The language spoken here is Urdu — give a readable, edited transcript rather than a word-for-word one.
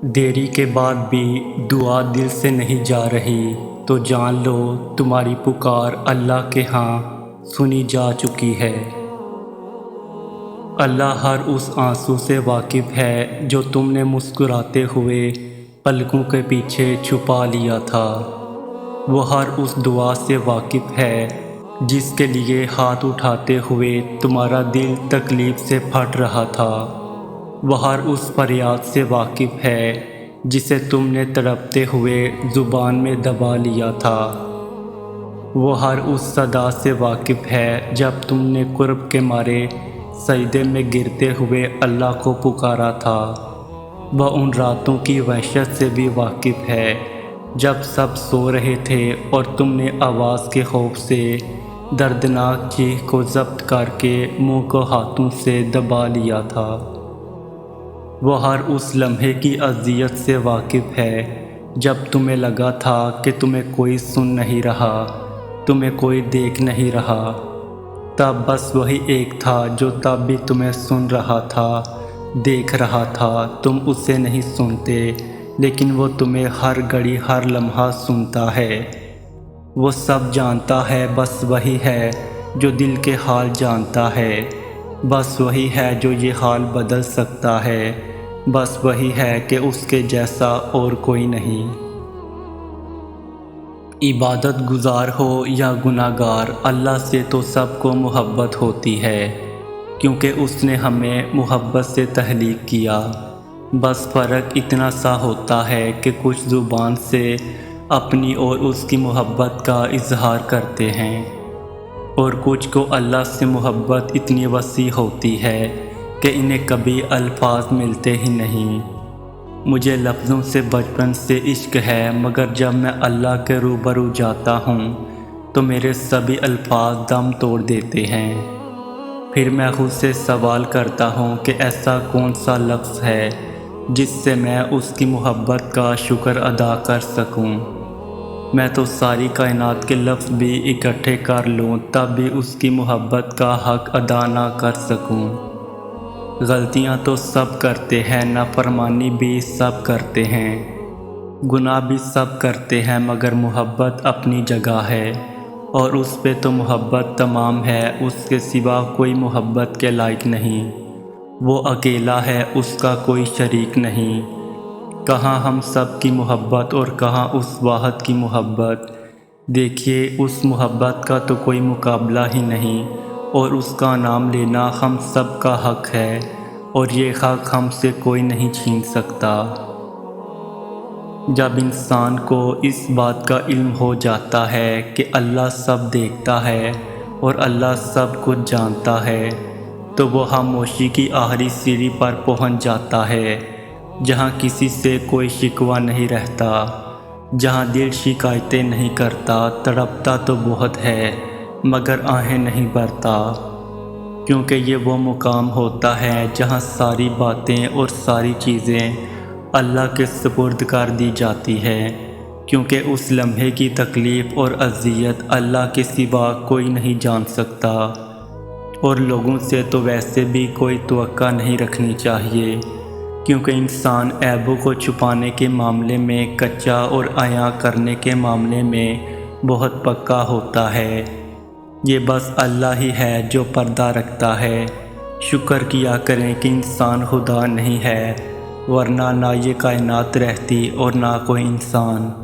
دیری کے بعد بھی دعا دل سے نہیں جا رہی تو جان لو تمہاری پکار اللہ کے ہاں سنی جا چکی ہے۔ اللہ ہر اس آنسو سے واقف ہے جو تم نے مسکراتے ہوئے پلکوں کے پیچھے چھپا لیا تھا۔ وہ ہر اس دعا سے واقف ہے جس کے لیے ہاتھ اٹھاتے ہوئے تمہارا دل تکلیف سے پھٹ رہا تھا۔ وہ ہر اس فریاد سے واقف ہے جسے تم نے تڑپتے ہوئے زبان میں دبا لیا تھا۔ وہ ہر اس صدا سے واقف ہے جب تم نے قرب کے مارے سجدے میں گرتے ہوئے اللہ کو پکارا تھا۔ وہ ان راتوں کی وحشت سے بھی واقف ہے جب سب سو رہے تھے اور تم نے آواز کے خوف سے دردناک چیخ کو ضبط کر کے منہ کو ہاتھوں سے دبا لیا تھا۔ وہ ہر اس لمحے کی اذیت سے واقف ہے جب تمہیں لگا تھا کہ تمہیں کوئی سن نہیں رہا، تمہیں کوئی دیکھ نہیں رہا۔ تب بس وہی ایک تھا جو تب بھی تمہیں سن رہا تھا، دیکھ رہا تھا۔ تم اسے نہیں سنتے لیکن وہ تمہیں ہر گھڑی ہر لمحہ سنتا ہے۔ وہ سب جانتا ہے، بس وہی ہے جو دل کے حال جانتا ہے۔ بس وہی ہے جو یہ حال بدل سکتا ہے۔ بس وہی ہے کہ اس کے جیسا اور کوئی نہیں۔ عبادت گزار ہو یا گناہ گار، اللہ سے تو سب کو محبت ہوتی ہے کیونکہ اس نے ہمیں محبت سے تخلیق کیا۔ بس فرق اتنا سا ہوتا ہے کہ کچھ زبان سے اپنی اور اس کی محبت کا اظہار کرتے ہیں اور کچھ کو اللہ سے محبت اتنی وسیع ہوتی ہے کہ انہیں کبھی الفاظ ملتے ہی نہیں۔ مجھے لفظوں سے بچپن سے عشق ہے، مگر جب میں اللہ کے روبرو جاتا ہوں تو میرے سبھی الفاظ دم توڑ دیتے ہیں۔ پھر میں خود سے سوال کرتا ہوں کہ ایسا کون سا لفظ ہے جس سے میں اس کی محبت کا شکر ادا کر سکوں۔ میں تو ساری کائنات کے لفظ بھی اکٹھے کر لوں تب بھی اس کی محبت کا حق ادا نہ کر سکوں۔ غلطیاں تو سب کرتے ہیں، نافرمانی بھی سب کرتے ہیں، گناہ بھی سب کرتے ہیں، مگر محبت اپنی جگہ ہے اور اس پہ تو محبت تمام ہے۔ اس کے سوا کوئی محبت کے لائق نہیں۔ وہ اکیلا ہے، اس کا کوئی شریک نہیں۔ کہاں ہم سب کی محبت اور کہاں اس واحد کی محبت۔ دیکھیے اس محبت کا تو کوئی مقابلہ ہی نہیں اور اس کا نام لینا ہم سب کا حق ہے اور یہ حق ہم سے کوئی نہیں چھین سکتا۔ جب انسان کو اس بات کا علم ہو جاتا ہے کہ اللہ سب دیکھتا ہے اور اللہ سب کچھ جانتا ہے تو وہ خاموشی کی آخری سیڑھی پر پہنچ جاتا ہے، جہاں کسی سے کوئی شکوہ نہیں رہتا، جہاں دل شکایتیں نہیں کرتا۔ تڑپتا تو بہت ہے مگر آہیں نہیں بھرتا، کیونکہ یہ وہ مقام ہوتا ہے جہاں ساری باتیں اور ساری چیزیں اللہ کے سپرد کر دی جاتی ہے، کیونکہ اس لمحے کی تکلیف اور اذیت اللہ کے سوا کوئی نہیں جان سکتا اور لوگوں سے تو ویسے بھی کوئی توقع نہیں رکھنی چاہیے، کیونکہ انسان عیبوں کو چھپانے کے معاملے میں کچا اور عیاں کرنے کے معاملے میں بہت پکا ہوتا ہے۔ یہ بس اللہ ہی ہے جو پردہ رکھتا ہے۔ شکر کیا کریں کہ انسان خدا نہیں ہے، ورنہ نہ یہ کائنات رہتی اور نہ کوئی انسان۔